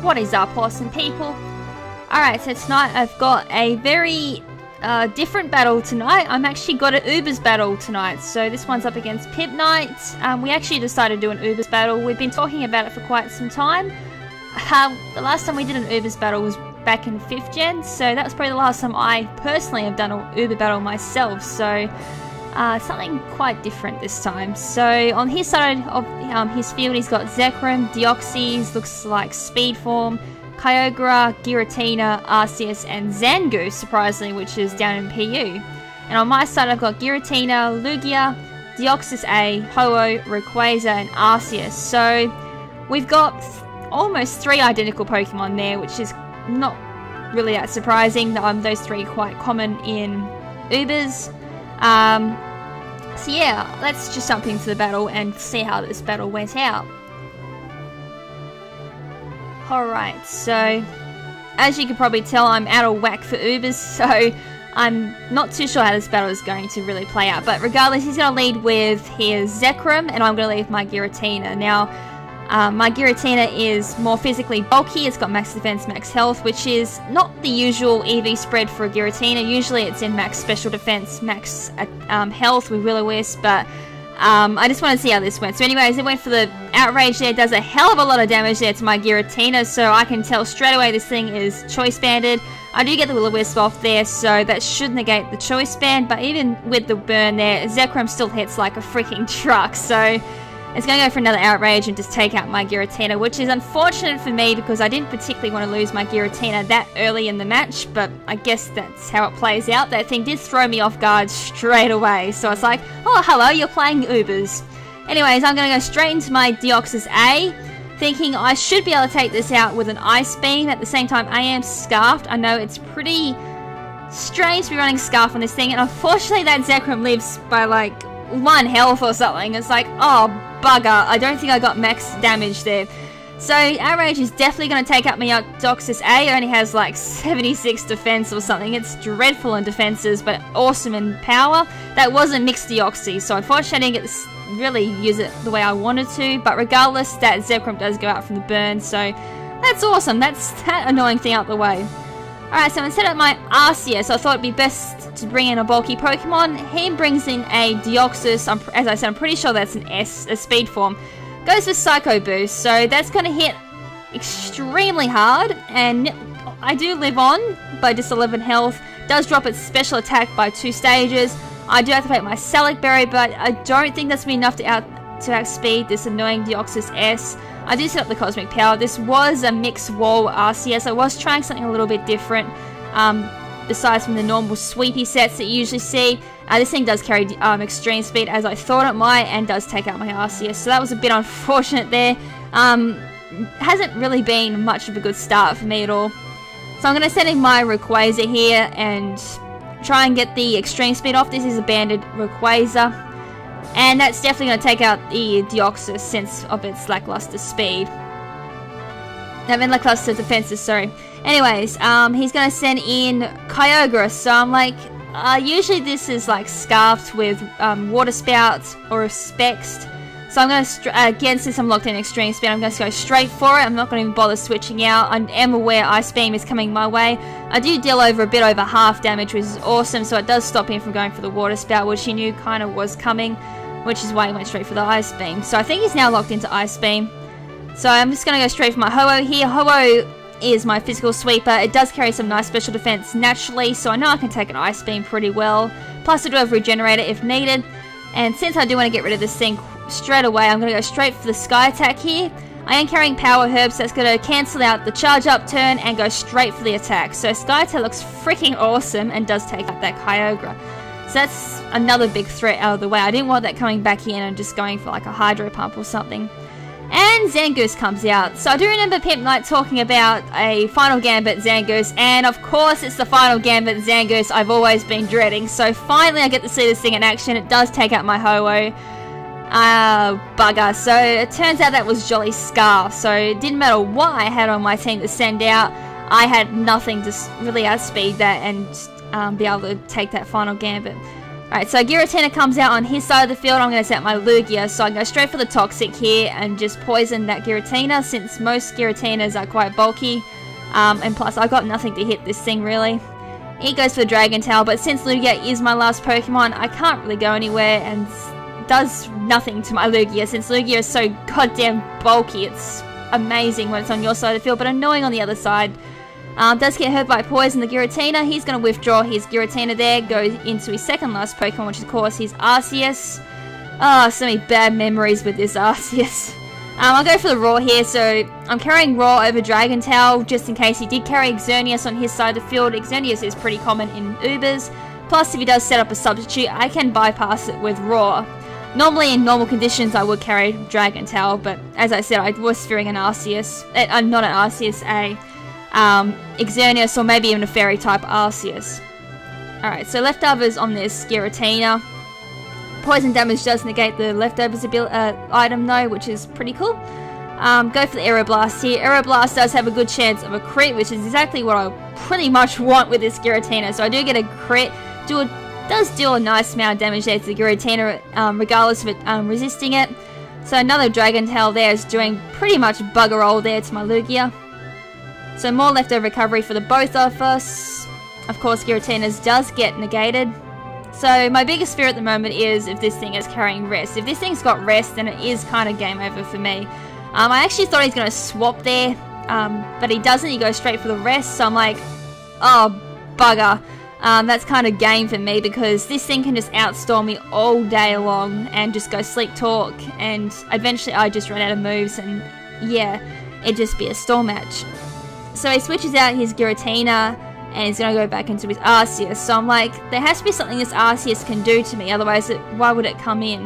What is up, awesome people? Alright, so tonight I've got a very different battle tonight. I'm actually got an Ubers battle tonight. So this one's up against PIMPNITE. We actually decided to do an Ubers battle. We've been talking about it for quite some time. The last time we did an Ubers battle was back in 5th gen, so that was probably the last time I personally have done an Uber battle myself. So something quite different this time. So on his side of his field, he's got Zekrom, Deoxys, looks like Speed Form, Kyogre, Giratina, Arceus, and Zangoose, surprisingly, which is down in PU. And on my side, I've got Giratina, Lugia, Deoxys A, Ho-Oh, Rayquaza, and Arceus. So we've got almost 3 identical Pokemon there, which is not really that surprising. Those 3 are quite common in Ubers. So yeah, let's just jump into the battle and see how this battle went out. Alright, so as you can probably tell, I'm out of whack for Ubers, so I'm not too sure how this battle is going to really play out. But regardless, he's going to lead with his Zekrom, and I'm going to lead with my Giratina. Now, my Giratina is more physically bulky. It's got max defense, max health, which is not the usual EV spread for a Giratina. Usually it's in max special defense, max health with Will-O-Wisp, but I just want to see how this went. So anyways, it went for the Outrage there. It does a hell of a lot of damage there to my Giratina, so I can tell straight away this thing is Choice Banded. I do get the Will-O-Wisp off there, so that should negate the Choice Band, but even with the burn there, Zekrom still hits like a freaking truck, so it's going to go for another Outrage and just take out my Giratina, which is unfortunate for me because I didn't particularly want to lose my Giratina that early in the match, but I guess that's how it plays out. That thing did throw me off guard straight away, so it's like, oh hello, you're playing Ubers. Anyways, I'm going to go straight into my Deoxys A, thinking I should be able to take this out with an Ice Beam. At the same time, I am Scarfed. I know it's pretty strange to be running Scarf on this thing, and unfortunately that Zekrom lives by like 1 health or something. It's like, oh bugger, I don't think I got max damage there. So Outrage is definitely going to take out my Deoxys A. It only has like 76 defense or something. It's dreadful in defenses, but awesome in power. That wasn't mixed Deoxys, so unfortunately I didn't get to really use it the way I wanted to. But regardless, that Zekrom does go out from the burn, so that's awesome. That's that annoying thing out the way. Alright, so instead of my Arceus, I thought it'd be best to bring in a bulky Pokemon. He brings in a Deoxys. As I said, I'm pretty sure that's an S, a Speed Form. Goes for Psycho Boost, so that's going to hit extremely hard, and I do live on by just 11 health. Does drop its special attack by 2 stages. I do activate my Salic Berry, but I don't think that's going to be enough to outspeed this annoying Deoxys S. I do set up the Cosmic Power. This was a mixed wall RCS. I was trying something a little bit different, besides from the normal sweepy sets that you usually see. This thing does carry extreme speed, as I thought it might, and does take out my RCS, so that was a bit unfortunate there. Hasn't really been much of a good start for me at all. So I'm going to send in my Rayquaza here and try and get the extreme speed off. This is a banded Rayquaza, and that's definitely going to take out the Deoxys since of its lackluster speed. I mean lackluster defenses, sorry. Anyways, he's going to send in Kyogre, so I'm like, usually this is like Scarfed with Water Spout or Spexed. So I'm going to, again, since I'm locked in extreme speed, I'm going to go straight for it. I'm not going to even bother switching out. I am aware Ice Beam is coming my way. I do deal over a bit over half damage, which is awesome, so it does stop him from going for the Water Spout, which he knew kind of was coming, which is why he went straight for the Ice Beam. So I think he's now locked into Ice Beam. So I'm just going to go straight for my Ho-Oh here. Ho-Oh is my physical sweeper. It does carry some nice special defense naturally, so I know I can take an Ice Beam pretty well. Plus I do have Regenerator if needed. And since I do want to get rid of this thing straight away, I'm going to go straight for the Sky Attack here. I am carrying Power Herbs, so that's going to cancel out the Charge Up turn and go straight for the attack. So Sky Attack looks freaking awesome and does take out that Kyogre. So that's another big threat out of the way. I didn't want that coming back in and just going for like a Hydro Pump or something. And Zangoose comes out. So I do remember PIMPNITE talking about a Final Gambit Zangoose, and of course it's the Final Gambit Zangoose I've always been dreading. So finally I get to see this thing in action. It does take out my Ho-Oh. Bugger. So it turns out that was Jolly Scarf. So it didn't matter what I had on my team to send out. I had nothing to really outspeed that and be able to take that Final Gambit. Alright, so Giratina comes out on his side of the field. I'm going to set my Lugia, so I can go straight for the Toxic here and just poison that Giratina, since most Giratinas are quite bulky. And plus, I've got nothing to hit this thing, really. He goes for the Dragon Tail, but since Lugia is my last Pokemon, I can't really go anywhere and does nothing to my Lugia, since Lugia is so goddamn bulky. It's amazing when it's on your side of the field, but annoying on the other side. Does get hurt by poison, the Giratina. He's going to withdraw his Giratina there, go into his second last Pokemon, which is, of course, his Arceus. Oh, so many bad memories with this Arceus. I'll go for the Raw here, so I'm carrying Raw over Dragon Tail, just in case he did carry Xerneas on his side of the field. Xerneas is pretty common in Ubers. Plus, if he does set up a substitute, I can bypass it with Raw. Normally, in normal conditions, I would carry Dragon Tail, but as I said, I was fearing an Arceus. Not an Arceus, a Xerneas, or maybe even a Fairy type Arceus. Alright, so leftovers on this Giratina. Poison damage does negate the leftovers item though, which is pretty cool. Go for the Aeroblast here. Aeroblast does have a good chance of a crit, which is exactly what I pretty much want with this Giratina. So I do get a crit. Does deal a nice amount of damage there to the Giratina, regardless of it resisting it. So another Dragon Tail there is doing pretty much bugger all there to my Lugia. So more leftover recovery for the both of us. Of course, Giratina's does get negated. So my biggest fear at the moment is if this thing is carrying rest. If this thing's got rest, then it is kind of game over for me. I actually thought he's going to swap there, but he doesn't. He goes straight for the rest. So I'm like, oh, bugger. That's kind of game for me, because this thing can just outstorm me all day long and just go Sleep Talk, and eventually I just run out of moves, and yeah, it'd just be a storm match. So he switches out his Giratina, and he's going to go back into his Arceus. So I'm like, there has to be something this Arceus can do to me, otherwise why would it come in?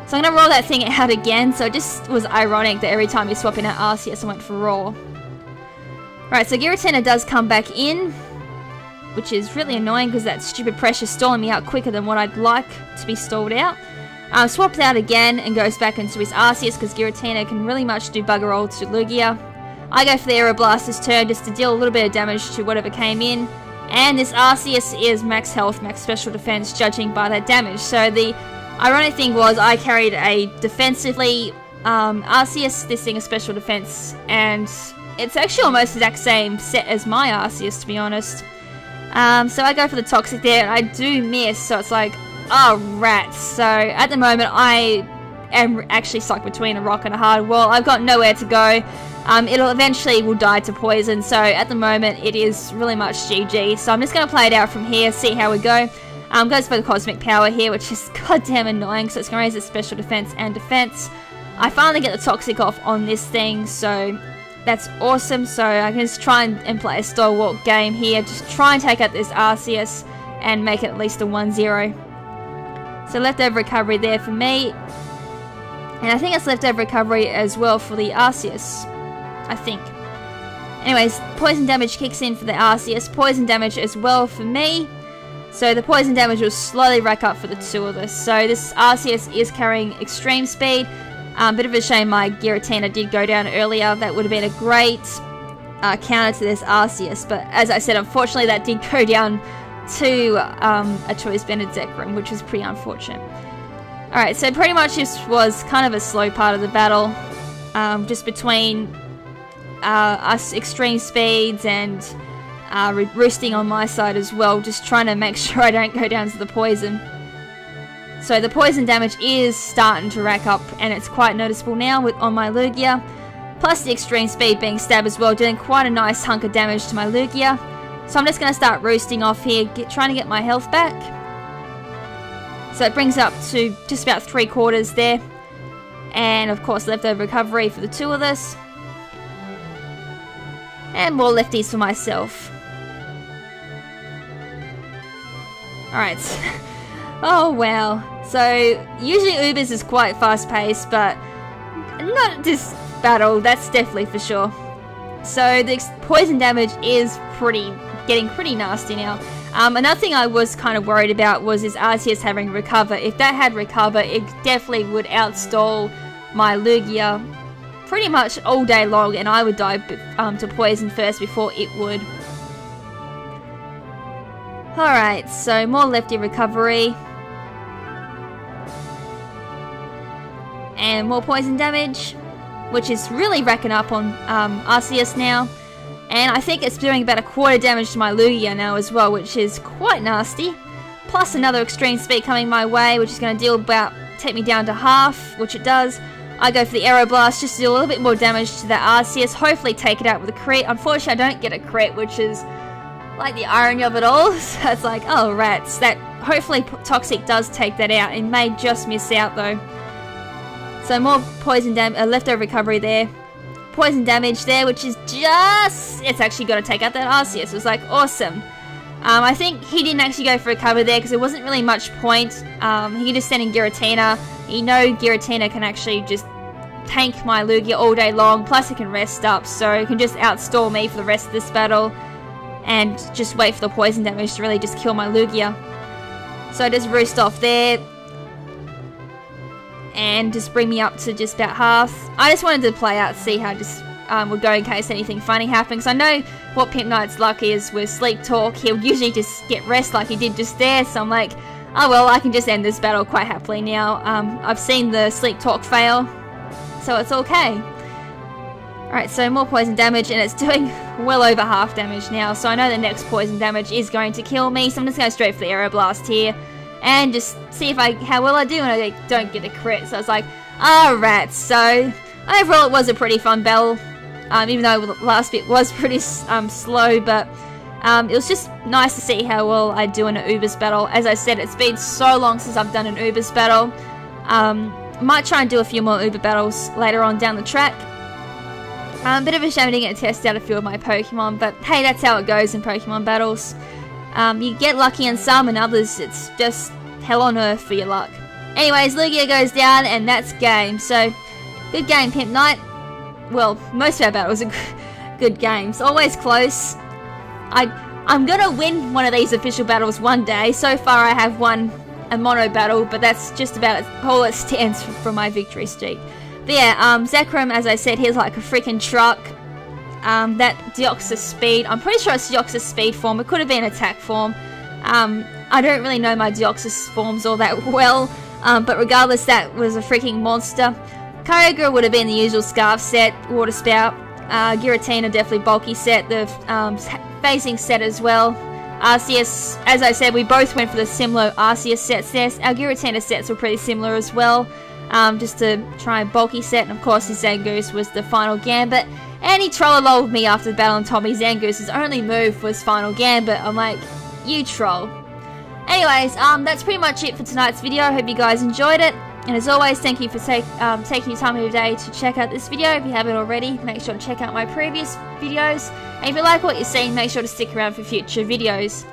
So I'm going to roll that thing out again. So it just was ironic that every time you swap in out Arceus, I went for Raw. Right, so Giratina does come back in, which is really annoying because that stupid pressure's stalling me out quicker than what I'd like to be stalled out. Swaps out again and goes back into his Arceus, because Giratina can really much do bugger all to Lugia. I go for the Aeroblast this turn just to deal a little bit of damage to whatever came in. And this Arceus is max health, max special defense, judging by that damage. So the ironic thing was I carried a defensively Arceus, this thing is special defense, and it's actually almost the exact same set as my Arceus, to be honest. So I go for the Toxic there, and I do miss, so it's like, oh rats. So at the moment I am actually stuck between a rock and a hard wall. I've got nowhere to go. It'll eventually will die to poison, so at the moment it is really much GG. So I'm just going to play it out from here, see how we go. Goes for the Cosmic Power here, which is goddamn annoying, so it's going to raise its special defense and defense. I finally get the Toxic off on this thing, so that's awesome. So I can just try and play a stalwart game here, just try and take out this Arceus and make it at least a 1-0. So leftover recovery there for me. And I think it's leftover recovery as well for the Arceus, I think. Anyways, poison damage kicks in for the Arceus, poison damage as well for me. So the poison damage will slowly rack up for the two of us. So this Arceus is carrying extreme speed. Bit of a shame my Giratina did go down earlier. That would have been a great counter to this Arceus. But as I said, unfortunately that did go down to a Choice Banded Zekrom, which was pretty unfortunate. Alright, so pretty much this was kind of a slow part of the battle. Just between us extreme speeds and roosting on my side as well, just trying to make sure I don't go down to the poison. So the poison damage is starting to rack up, and it's quite noticeable now on my Lugia. Plus the extreme speed being stabbed as well, doing quite a nice hunk of damage to my Lugia. So I'm just going to start roosting off here, trying to get my health back. So it brings up to just about 3/4 there. And of course leftover recovery for the two of us. And more lefties for myself. Alright. Oh wow. So usually Ubers is quite fast paced, but not this battle, that's definitely for sure. So the poison damage is getting pretty nasty now. Another thing I was kind of worried about was this Arceus having Recover. If that had Recover, it definitely would outstall my Lugia pretty much all day long, and I would die to poison first before it would. Alright, so more lefty recovery. and more poison damage, which is really racking up on Arceus now. And I think it's doing about a quarter damage to my Lugia now as well, which is quite nasty. Plus another extreme speed coming my way, which is going to take me down to half, which it does. I go for the Aeroblast just to do a little bit more damage to that Arceus, hopefully take it out with a crit. Unfortunately, I don't get a crit, which is like the irony of it all. So it's like, oh rats, that hopefully Toxic does take that out. It may just miss out though. So more poison damage, leftover recovery there. Poison damage there, which is just... It's actually got to take out that Arceus. It was like, awesome. I think he didn't actually go for a cover there because there wasn't really much point. He could just send in Giratina. You know Giratina can actually just tank my Lugia all day long, plus it can rest up, so it can just outstall me for the rest of this battle and just wait for the poison damage to really just kill my Lugia. So I just roost off there and just bring me up to just about half. I just wanted to play out, see how just would go in case anything funny happens. I know what PIMPNITE's luck is with Sleep Talk. He'll usually just get rest like he did just there, so I'm like, oh well, I can just end this battle quite happily now. I've seen the Sleep Talk fail, so it's okay. Alright, so more poison damage, and it's doing well over half damage now, so I know the next poison damage is going to kill me, so I'm just going straight for the Aeroblast here, and just see if how well I do, and I don't get a crit. So I was like, alright, so overall it was a pretty fun battle, even though the last bit was pretty slow, but it was just nice to see how well I do in an Ubers battle. As I said, it's been so long since I've done an Ubers battle. Might try and do a few more Uber battles later on down the track. Bit of a shame I didn't get to test out a few of my Pokemon, but hey, that's how it goes in Pokemon battles. You get lucky in some, and others it's just hell on earth for your luck. Anyways, Lugia goes down, and that's game. So, good game, PIMPNITE. Well, most of our battles are good games. Always close. I'm gonna win one of these official battles one day. So far I have won a mono battle, but that's just about all it stands for my victory streak. But yeah, Zekrom, as I said, he's like a freaking truck. That Deoxys speed, I'm pretty sure it's Deoxys speed form. It could have been attack form. I don't really know my Deoxys forms all that well, but regardless, that was a freaking monster. Kyogre would have been the usual Scarf set, Water Spout. Giratina definitely bulky set, the phasing set as well. Arceus, as I said, we both went for the similar Arceus sets there. Our Giratina sets were pretty similar as well, just to try and bulky set, and of course his Zangoose was the final Gambit. And he trollololed me after the battle and told me Zangoose's only move was final Gambit. I'm like, you troll. Anyways, that's pretty much it for tonight's video. I hope you guys enjoyed it. And as always, thank you for taking your time of your day to check out this video. If you haven't already, make sure to check out my previous videos. And if you like what you're seeing, make sure to stick around for future videos.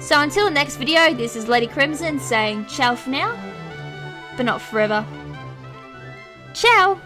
So until the next video, this is LadyKrimZen saying ciao for now, but not forever. Ciao!